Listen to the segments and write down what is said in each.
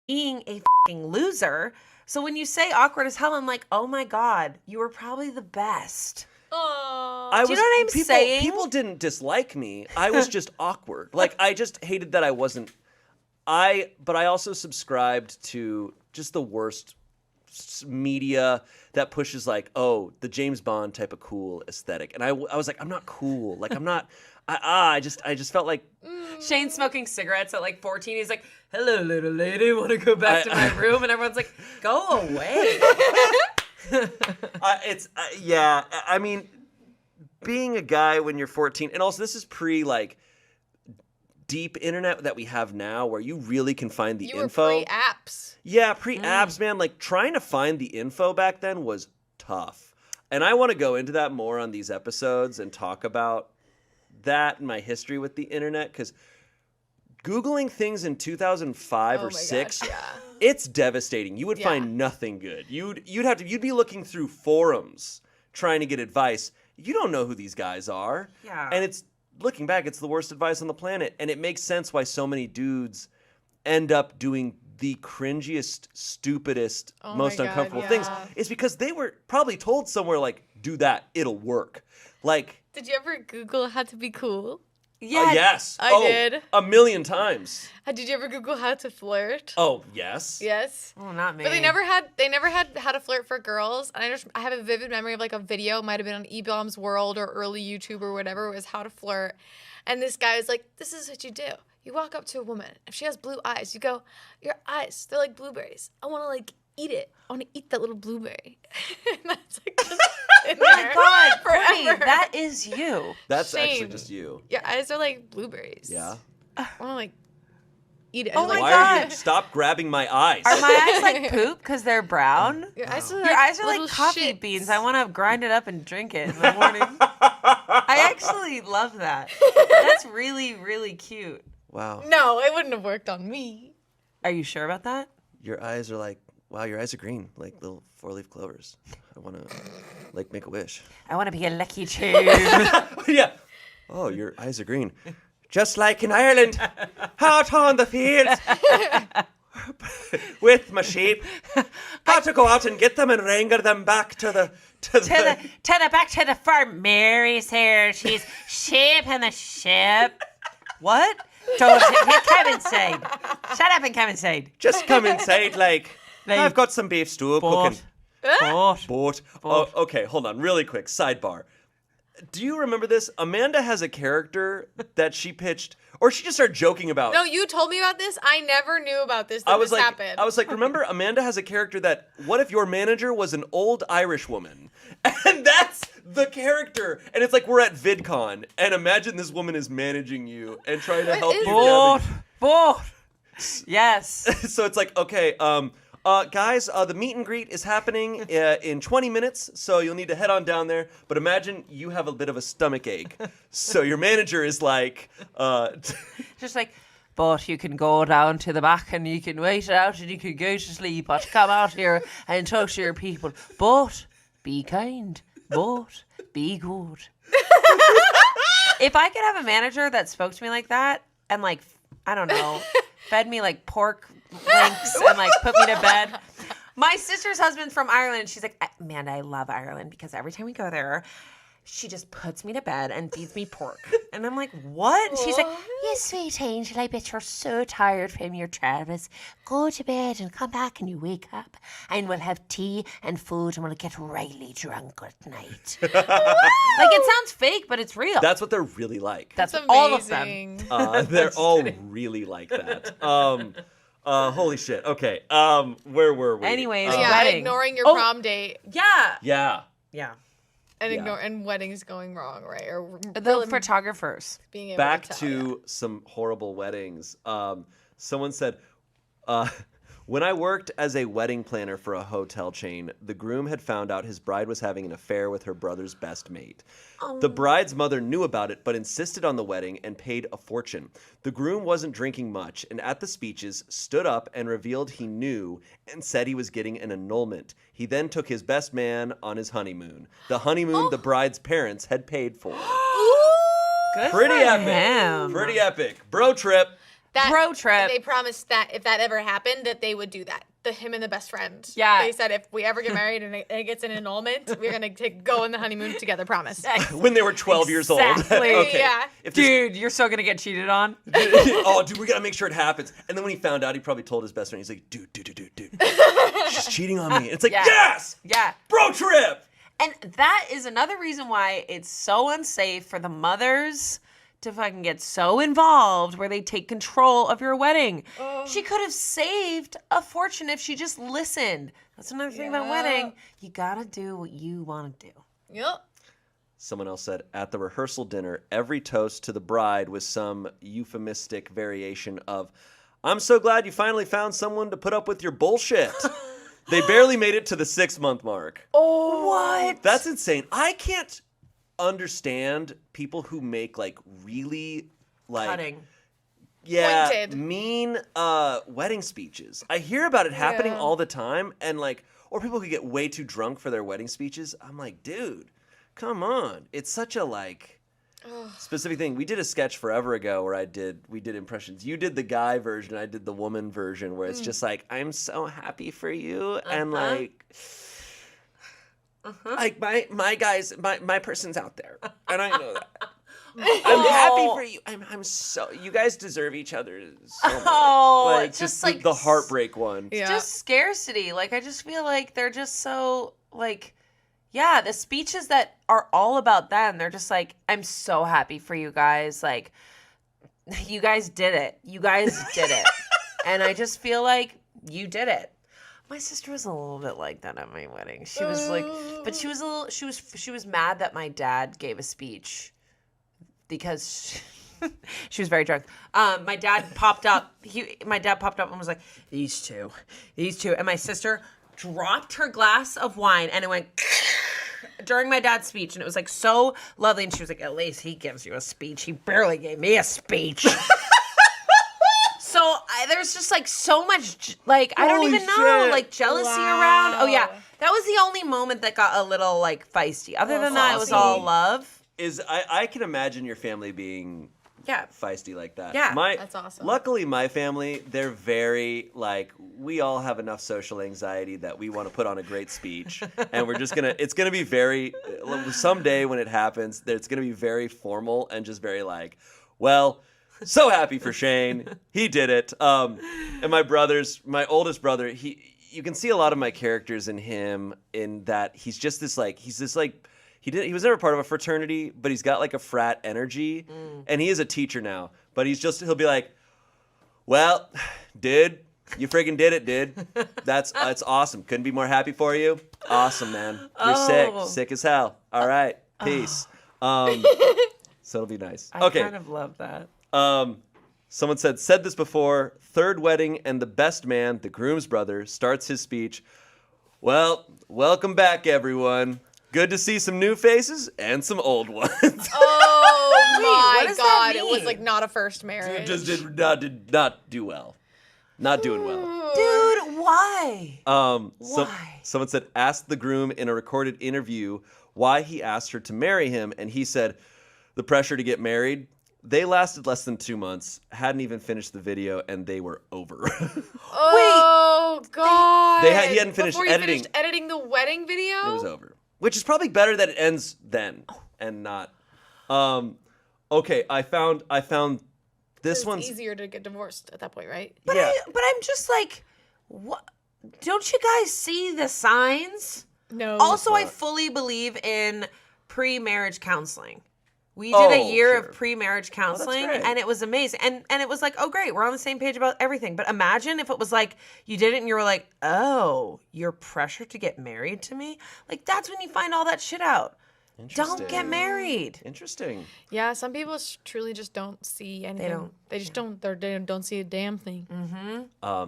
being a fucking loser. So when you say awkward as hell, I'm like, oh my God, you were probably the best. Oh. Do you know what I'm saying? People didn't dislike me. I was just awkward. Like, I just hated that I wasn't. But I also subscribed to just the worst media that pushes like, oh, the James Bond type of cool aesthetic. And I was like, I'm not cool. Like, I'm not. I just felt like. Shayne's smoking cigarettes at like 14. He's like, hello, little lady, want to go back to my room? And everyone's like, go away. Yeah. I mean, being a guy when you're 14, and also this is pre like deep internet that we have now, where you really can find the info. You were pre-apps. Yeah, pre-apps, man. Like trying to find the info back then was tough, and I want to go into that more on these episodes and talk about that and my history with the internet, because Googling things in 2005 or 6, it's devastating. You would find nothing good. You'd be looking through forums trying to get advice. You don't know who these guys are. Yeah. And it's looking back, it's the worst advice on the planet. And it makes sense why so many dudes end up doing the cringiest, stupidest, most uncomfortable things. It's because they were probably told somewhere like, do that, it'll work. Like, did you ever Google how to be cool? Yeah. Yes. I did. 1,000,000 times. Did you ever Google how to flirt? Oh, yes. Yes. Oh, not me. But they never had how to flirt for girls. And I have a vivid memory of like a video, might have been on E-Bomb's World or early YouTube or whatever, it was how to flirt. And this guy was like, this is what you do. You walk up to a woman. If she has blue eyes, you go, your eyes, they're like blueberries. I want to like eat it. I want to eat that little blueberry. And that's like just in Oh my there God, Courtney, forever. that is you. That's Shayne. actually just you. Your eyes are like blueberries. Yeah. I want to like eat it. Oh my Why God. are you? Stop grabbing my eyes. Are my eyes like poop because they're brown? Your eyes are Your eyes are little like coffee shits. beans. I want to grind it up and drink it in the morning. I actually love that. That's really, really cute. Wow. No, it wouldn't have worked on me. Are you sure about that? Your eyes are like, wow, your eyes are green, like little 4-leaf clovers. I want to, like, make a wish. I want to be a lucky too. Yeah. Oh, your eyes are green. Just like in Ireland, out on the fields with my sheep. Got to go out and get them and wrangle them back to the back to the farm. Mary's here. She's shaping the ship. What? Don't come inside. Shut up and come inside. Just come inside, like I've got some beef stew cooking. Boat. Oh, okay, hold on, really quick. Sidebar. Do you remember this? Amanda has a character that she pitched, or she just started joking about. No, you told me about this. I never knew about this. This happened. I was like, remember, Amanda has a character that, what if your manager was an old Irish woman? And that's the character. And it's like, we're at VidCon, and imagine this woman is managing you and trying to help you. Both. Yes. So it's like, okay, guys, the meet and greet is happening in 20 minutes, so you'll need to head on down there. But imagine you have a bit of a stomach ache. So your manager is like... Just like, but you can go down to the back and you can wait it out and you can go to sleep, but come out here and talk to your people. But be kind. But be good. If I could have a manager that spoke to me like that and like, I don't know, fed me like pork links and like put me to bed. My sister's husband's from Ireland. She's like, Amanda, I love Ireland because every time we go there, she just puts me to bed and feeds me pork. And I'm like, what? And she's like, you sweet angel, I bet you're so tired from your travels. Go to bed and come back and you wake up and we'll have tea and food and we'll get really drunk at night. Like, it sounds fake, but it's real. That's what they're really like. That's That's all of them. They're all really like that. Holy shit. Okay. Where were we? Anyways, yeah, wedding. ignoring your prom date Yeah. Yeah. and weddings going wrong, right? Or The photographers. being able Back to tell, to some horrible weddings. Someone said, when I worked as a wedding planner for a hotel chain, the groom had found out his bride was having an affair with her brother's best mate. The bride's mother knew about it, but insisted on the wedding and paid a fortune. The groom wasn't drinking much, and at the speeches, stood up and revealed he knew and said he was getting an annulment. He then took his best man on his honeymoon. The honeymoon the bride's parents had paid for. Good Pretty for epic. him. Pretty epic. Bro trip. Bro trip. They promised that if that ever happened, that they would do that. Him and the best friend. Yeah. They said if we ever get married and it gets an annulment, we're going to go on the honeymoon together, promise. When they were 12 years old. Exactly. Okay. Yeah. Dude, you're so gonna get cheated on. Oh, dude, we gotta make sure it happens. And then when he found out, he probably told his best friend, he's like, dude. She's cheating on me. And it's like, Yeah. yes! Yeah. Bro trip! And that is another reason why it's so unsafe for the mothers to fucking get so involved where they take control of your wedding. She could have saved a fortune if she just listened. That's another thing about wedding. You gotta do what you want to do. Yep. Someone else said, at the rehearsal dinner, every toast to the bride was some euphemistic variation of, I'm so glad you finally found someone to put up with your bullshit. They barely made it to the 6-month mark. Oh, what? That's insane. I can't understand people who make like really like Cutting. Pointed. mean wedding speeches. I hear about it happening all the time, and like, or people who get way too drunk for their wedding speeches. I'm like, dude, come on. It's such a like specific thing. We did a sketch forever ago where we did impressions. You did the guy version, I did the woman version, where it's just like, I'm so happy for you, and like like my guys, my person's out there, and I know that. I'm happy for you. I'm so, you guys deserve each other so much. Oh, like just the, like the heartbreak one. Yeah. just scarcity. Like, I just feel like they're just so, like, yeah, the speeches that are all about them, they're just like, I'm so happy for you guys. Like, you guys did it. You guys did it. And I just feel like you did it. My sister was a little bit like that at my wedding. She was like, but she was mad that my dad gave a speech because she was very drunk. My dad popped up. My dad popped up and was like, these two. And my sister dropped her glass of wine and it went during my dad's speech. And it was like so lovely. And she was like, at least he gives you a speech. He barely gave me a speech. So there's just like so much, like, I don't Holy even know, shit. like jealousy Wow. around. Oh yeah. That was the only moment that got a little like feisty. Other than that, it was all love. I can imagine your family being Yeah. feisty like that. Yeah. That's awesome. Luckily, my family, they're very, like, we all have enough social anxiety that we want to put on a great speech. And we're just it's going to be very, someday when it happens, it's going to be very formal and just very like, well, so happy for Shayne. He did it. And my oldest brother, you can see a lot of my characters in him in that he's just this like, he was never part of a fraternity, but he's got like a frat energy, and he is a teacher now. But he'll be like, "Well, dude, you freaking did it, dude. That's awesome. Couldn't be more happy for you. Awesome, man. You're sick as hell. All right, peace." So it'll be nice. I Okay. kind of love that. Someone said this before. Third wedding, and the best man, the groom's brother, starts his speech. Well, welcome back, everyone. Good to see some new faces and some old ones. Oh Wait, my what does that God. It was mean? like not a first marriage. Just did not do well. Not doing well. Dude, why? Why? Someone said, asked the groom in a recorded interview why he asked her to marry him, and he said, the pressure to get married. They lasted less than 2 months, hadn't even finished the video, and they were over. Oh, God. He hadn't finished Before he editing. finished editing the wedding video? It was over. Which is probably better that it ends then and not. Okay, I found this It's one's easier to get divorced at that point, right? But yeah. but I'm just like, what? Don't you guys see the signs? No. Also, I not. fully believe in pre-marriage counseling. We did a year sure. of pre-marriage counseling, great. and it was amazing. And it was like, oh, great, we're on the same page about everything. But imagine if it was like, you did it and you were like, oh, you're pressured to get married to me? Like, that's when you find all that shit out. Don't get married. Interesting. Yeah, some people truly just don't see anything. don't. They just don't. They don't see a damn thing.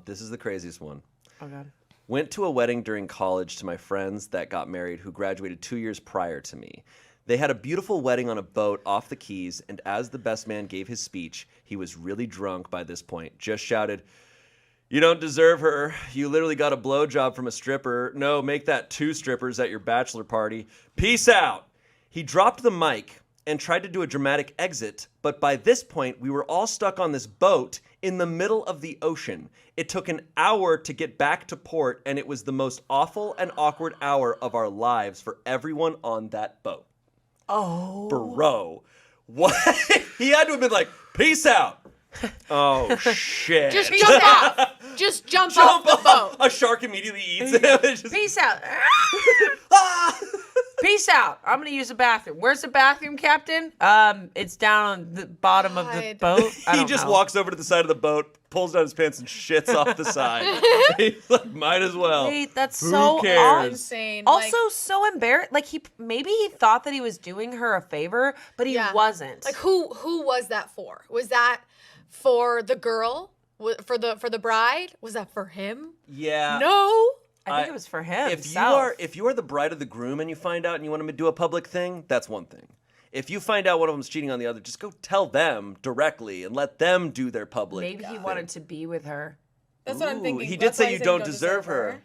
This is the craziest one. Oh, God. Went to a wedding during college to my friends that got married who graduated 2 years prior to me. They had a beautiful wedding on a boat off the Keys, and as the best man gave his speech, he was really drunk by this point, just shouted, "You don't deserve her. You literally got a blowjob from a stripper. No, make that 2 strippers at your bachelor party. Peace out." He dropped the mic and tried to do a dramatic exit, but by this point, we were all stuck on this boat in the middle of the ocean. It took an hour to get back to port, and it was the most awful and awkward hour of our lives for everyone on that boat. Oh. Bro. What? He had to have been like, peace out. Oh, shit. Just jump off. Just jump off the boat. A shark immediately eats him. Peace out. Ah! Peace out. I'm gonna use the bathroom. Where's the bathroom, Captain? It's down on the bottom of the God. boat. I He don't just know. walks over to the side of the boat, pulls down his pants, and shits off the side. He's like, might as well. Wait, that's Who so cares? odd. Insane. Also, so embarrassed. Like maybe he thought that he was doing her a favor, but he wasn't. Like who was that for? Was that for the girl? For the bride? Was that for him? Yeah. No. I think it was for him. If you are the bride of the groom and you find out and you want him to do a public thing, that's one thing. If you find out one of them's cheating on the other, just go tell them directly and let them do their public. Maybe he wanted to be with her. That's what I'm thinking. He did That's why say I you said don't deserve her.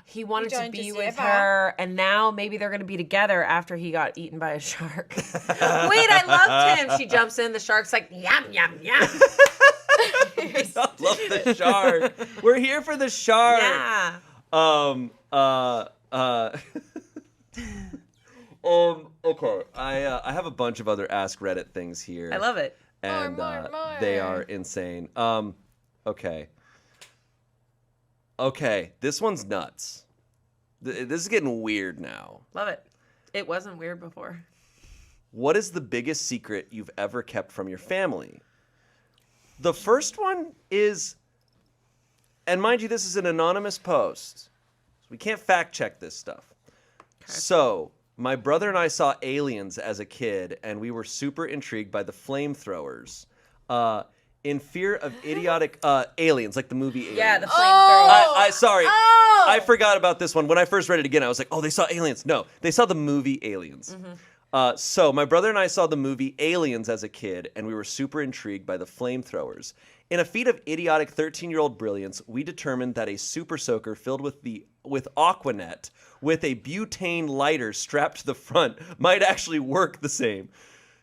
He wanted to don't be deserve with her. her, and now maybe they're going to be together after he got eaten by a shark. Wait, I loved him. She jumps in. The shark's like, yum, yum, yum. I love the shark. We're here for the shark. Yeah. Okay. I have a bunch of other Ask Reddit things here. I love it. And More. they are insane. Okay. Okay, this one's nuts. This is getting weird now. Love it. It wasn't weird before. What is the biggest secret you've ever kept from your family? The first one is, and mind you, this is an anonymous post, so we can't fact check this stuff. Okay. So, my brother and I saw Aliens as a kid, and we were super intrigued by the flamethrowers. In fear of idiotic aliens, like the movie Aliens. Yeah, the flamethrower. Sorry. Oh! I forgot about this one. When I first read it again, I was like, oh, they saw Aliens. No, they saw the movie Aliens. Mm-hmm. So my brother and I saw the movie Aliens as a kid, and we were super intrigued by the flamethrowers. In a feat of idiotic 13-year-old brilliance, we determined that a super soaker filled with Aquanet with a butane lighter strapped to the front might actually work the same.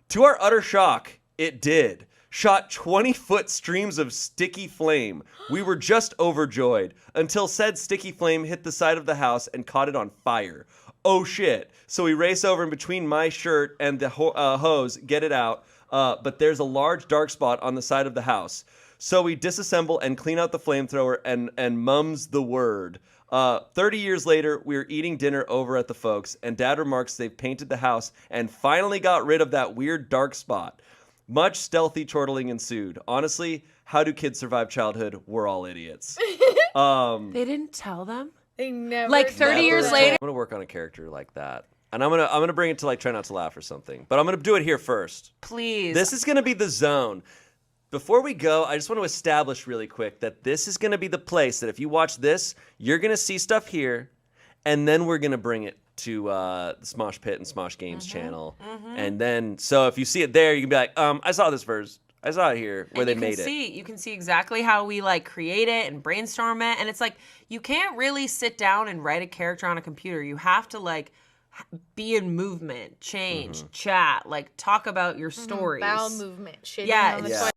To our utter shock, it did. Shot 20-foot streams of sticky flame. We were just overjoyed until said sticky flame hit the side of the house and caught it on fire. Oh shit. So we race over in between my shirt and the hose, get it out, but there's a large dark spot on the side of the house. So we disassemble and clean out the flamethrower and mum's the word. 30 years later, we were eating dinner over at the folks, and Dad remarks they've painted the house and finally got rid of that weird dark spot. Much stealthy chortling ensued. Honestly, how do kids survive childhood? We're all idiots. They didn't tell them? They never. Like 30 years later? I'm gonna work on a character like that, and I'm gonna bring it to like try not to laugh or something. But I'm gonna do it here first. Please. This is gonna be the zone. Before we go, I just want to establish really quick that this is gonna be the place that if you watch this, you're gonna see stuff here, and then we're gonna bring it to the Smosh Pit and Smosh Games channel. And then, so if you see it there, you can be like, I saw this first. I saw it here where they made it. You can see exactly how we like create it and brainstorm it. And it's like, you can't really sit down and write a character on a computer. You have to like be in movement, change, chat, like talk about your stories. Bowel movement. Shitting Yeah, on the it's toilet.